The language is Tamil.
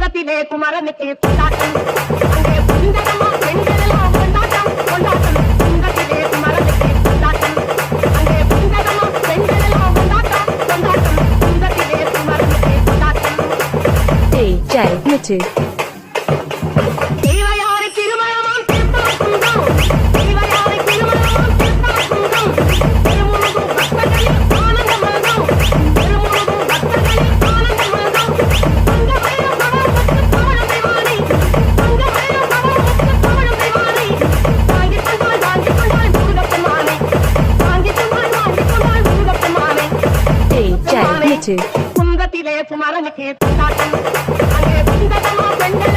குன்றத்திலே குமரனுக்கு கொண்டாட்டம் அங்கே குண்டரமா பெண்களெல்லாம் கொண்டாட்டம் கொண்டாட்டம் குன்றத்திலே குமரனுக்கு கொண்டாட்டம் அங்கே குண்டரமா பெண்களெல்லாம் கொண்டாட்டம் கொண்டாட்டம் குன்றத்திலே குமரனுக்கு கொண்டாட்டம் DJ Mittu. தேவையாரை திருமணமாம் திருப்பாக்குந்தம் தேவையாரை திருமணமாம் திருப்பாக்குந்தம் திருமுழுதும் பக்தர்களில் ஆனந்தமதம் திருமுழுதும் பக்தர்களில் ஆனந்தமதம் தங்கமயம் பவமுத்து பவளத்தை வாணி தங்கமயம் பவமுத்து பவளத்தை வாணி வாங்கிக் கொண்டாள் முருகப்பெருமானை வாங்கிக் கொண்டாள் முருகப்பெருமானை DJ Mittu. குன்றத்திலே குமரனுக்கு கொண்டாட்டம் அங்கே குண்டரமா பெண்கள்